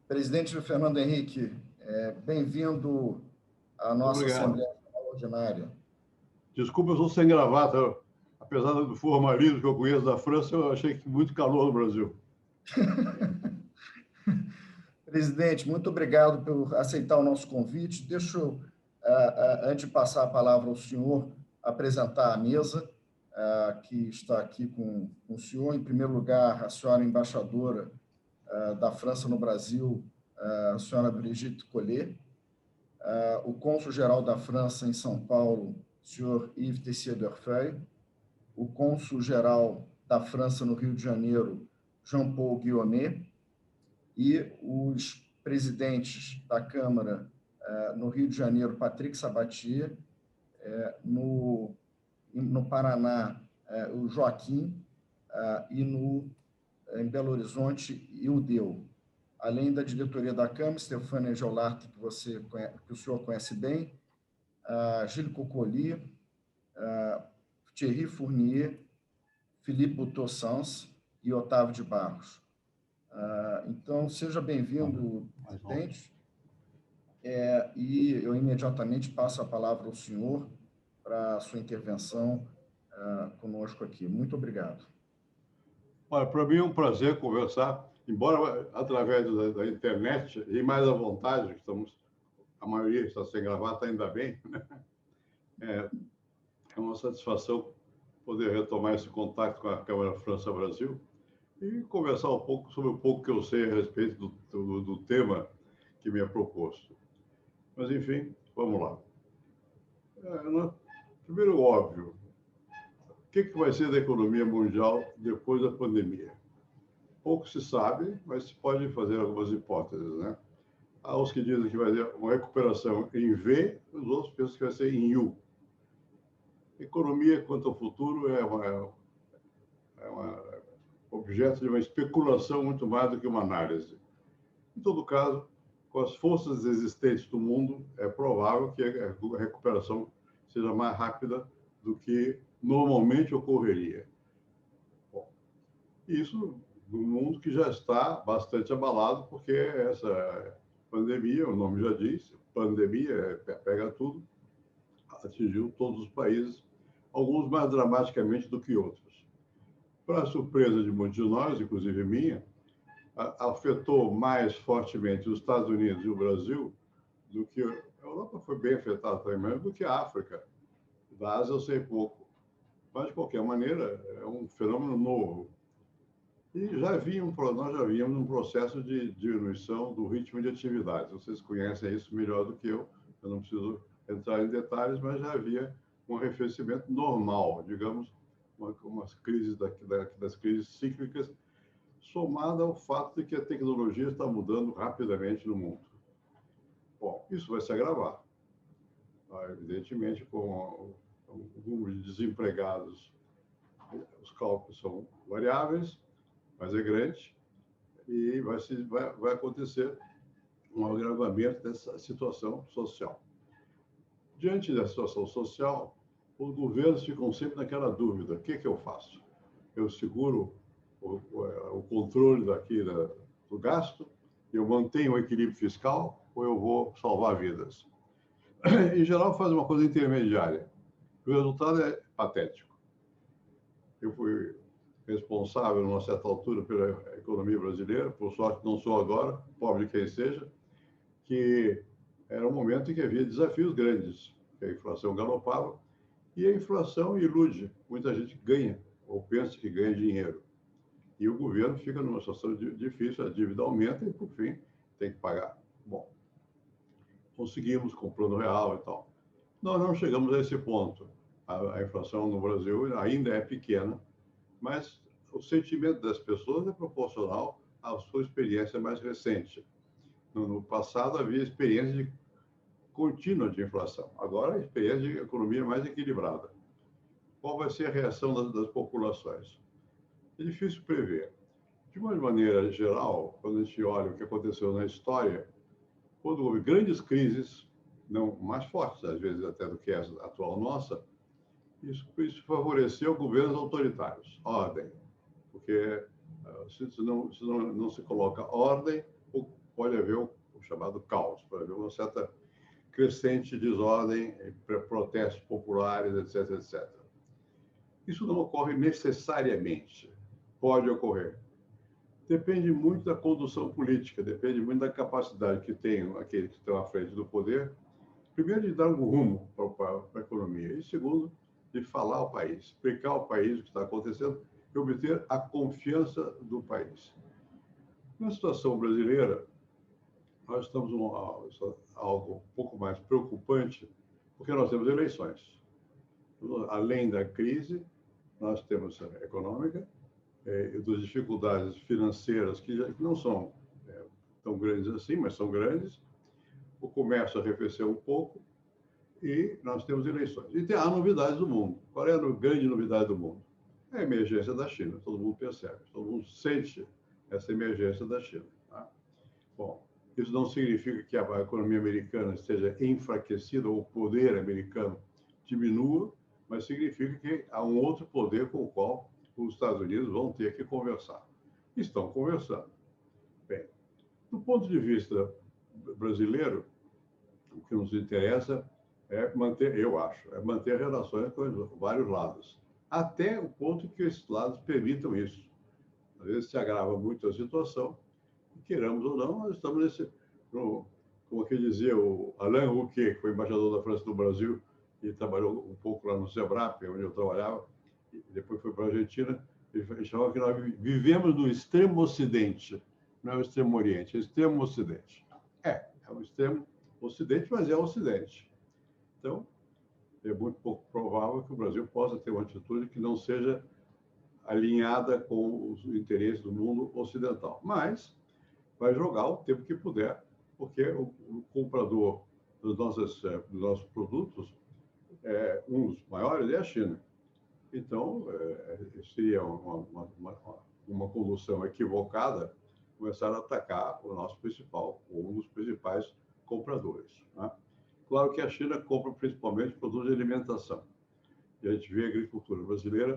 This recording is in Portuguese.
Presidente Fernando Henrique, bem-vindo à nossa Obrigado. Assembleia Ordinária. Desculpa, eu sou sem gravata. Apesar do formalismo que eu conheço da França, eu achei que muito calor no Brasil. Presidente, muito obrigado por aceitar o nosso convite. Deixa eu, antes de passar a palavra ao senhor, apresentar a mesa que está aqui com o senhor. Em primeiro lugar, a senhora embaixadora da França no Brasil, a senhora Brigitte Collet, o cônsul-geral da França em São Paulo, senhor Yves Tessier-Durfeuille, o cônsul-geral da França no Rio de Janeiro, Jean-Paul Guillaumet, e os presidentes da Câmara no Rio de Janeiro, Patrick Sabatier, no Paraná, o Joaquim, e em Belo Horizonte, Ildeu. Além da diretoria da Câmara, Stéphane Geolart, que o senhor conhece bem, Gilles Coccoli, Thierry Fournier, Philippe Boutot-Sans e Otávio de Barros. Então, seja bem-vindo, presidente. E eu imediatamente passo a palavra ao senhor para a sua intervenção conosco aqui. Muito obrigado. Olha, para mim é um prazer conversar, embora através da internet, e mais à vontade, a maioria está sem gravata, ainda bem, né? É uma satisfação poder retomar esse contato com a Câmara França-Brasil e conversar um pouco sobre o pouco que eu sei a respeito do tema que me é proposto. Mas, enfim, vamos lá. Primeiro, óbvio, o que vai ser da economia mundial depois da pandemia? Pouco se sabe, mas se pode fazer algumas hipóteses, né? Há os que dizem que vai ter uma recuperação em V, os outros pensam que vai ser em U. Economia, quanto ao futuro, é objeto de uma especulação muito mais do que uma análise. Em todo caso, com as forças existentes do mundo, é provável que a recuperação seja mais rápida do que normalmente ocorreria. Bom, isso no mundo que já está bastante abalado, porque essa pandemia, o nome já diz, pandemia, pega tudo, atingiu todos os países, alguns mais dramaticamente do que outros. Para a surpresa de muitos de nós, inclusive minha, afetou mais fortemente os Estados Unidos e o Brasil do que a Europa. Foi bem afetada também, do que a África. Da Ásia eu sei pouco. Mas, de qualquer maneira, é um fenômeno novo. E nós já víamos um processo de diminuição do ritmo de atividades. Vocês conhecem isso melhor do que eu não preciso entrar em detalhes, mas já havia um arrefecimento normal, digamos, umas crises das crises cíclicas, somada ao fato de que a tecnologia está mudando rapidamente no mundo. Bom, isso vai se agravar. Evidentemente, com o número de desempregados, os cálculos são variáveis, mas é grande, e vai acontecer um agravamento dessa situação social. Diante da situação social, os governos ficam sempre naquela dúvida: o que eu faço? Eu seguro o controle do gasto, eu mantenho o equilíbrio fiscal ou eu vou salvar vidas? Em geral, faz uma coisa intermediária. O resultado é patético. Eu fui responsável, numa certa altura, pela economia brasileira, por sorte não sou agora, pobre quem seja, que era um momento em que havia desafios grandes, que a inflação galopava, e a inflação ilude. Muita gente ganha, ou pensa que ganha dinheiro. E o governo fica numa situação difícil, a dívida aumenta e, por fim, tem que pagar. Bom, conseguimos com o plano real e tal. Nós não chegamos a esse ponto. A inflação no Brasil ainda é pequena, mas o sentimento das pessoas é proporcional à sua experiência mais recente. No passado, havia experiência contínua de inflação. Agora, a experiência de economia mais equilibrada. Qual vai ser a reação das populações? É difícil prever. De uma maneira geral, quando a gente olha o que aconteceu na história, quando houve grandes crises, não mais fortes, às vezes até do que a atual nossa, isso favoreceu governos autoritários, ordem, porque se não se coloca ordem, pode haver o chamado caos, pode haver uma certa crescente desordem, protestos populares, etc, etc. Isso não ocorre necessariamente, pode ocorrer. Depende muito da condução política, depende muito da capacidade que tem aqueles que estão à frente do poder, primeiro, de dar um rumo para a economia, e segundo, de falar ao país, explicar ao país o que está acontecendo e obter a confiança do país. Na situação brasileira, nós estamos em algo um pouco mais preocupante, porque nós temos eleições. Além da crise, nós temos a econômica, das dificuldades financeiras, que não são tão grandes assim, mas são grandes. O comércio arrefeceu um pouco e nós temos eleições. E há novidades do mundo. Qual é a grande novidade do mundo? É a emergência da China. Todo mundo percebe, todo mundo sente essa emergência da China. Tá? Bom, isso não significa que a economia americana esteja enfraquecida ou o poder americano diminua, mas significa que há um outro poder com o qual os Estados Unidos vão ter que conversar. Estão conversando. Bem, do ponto de vista brasileiro, o que nos interessa é manter, eu acho, é manter relações com vários lados, até o ponto que esses lados permitam isso. Às vezes se agrava muito a situação, e queiramos ou não, nós estamos nesse, como que dizia o Alain Rouquet, que foi embaixador da França no Brasil e trabalhou um pouco lá no SEBRAP, onde eu trabalhava, e depois foi para a Argentina, ele chamava que nós vivemos no extremo ocidente, não é o extremo oriente, é o extremo ocidente. É o extremo ocidente, mas é o ocidente. Então, é muito pouco provável que o Brasil possa ter uma atitude que não seja alinhada com os interesses do mundo ocidental. Mas vai jogar o tempo que puder, porque o comprador dos nossos produtos, um dos maiores é a China. Então, seria uma condução equivocada começar a atacar o nosso principal, ou um dos principais compradores. Né? Claro que a China compra principalmente produtos de alimentação. E a gente vê a agricultura brasileira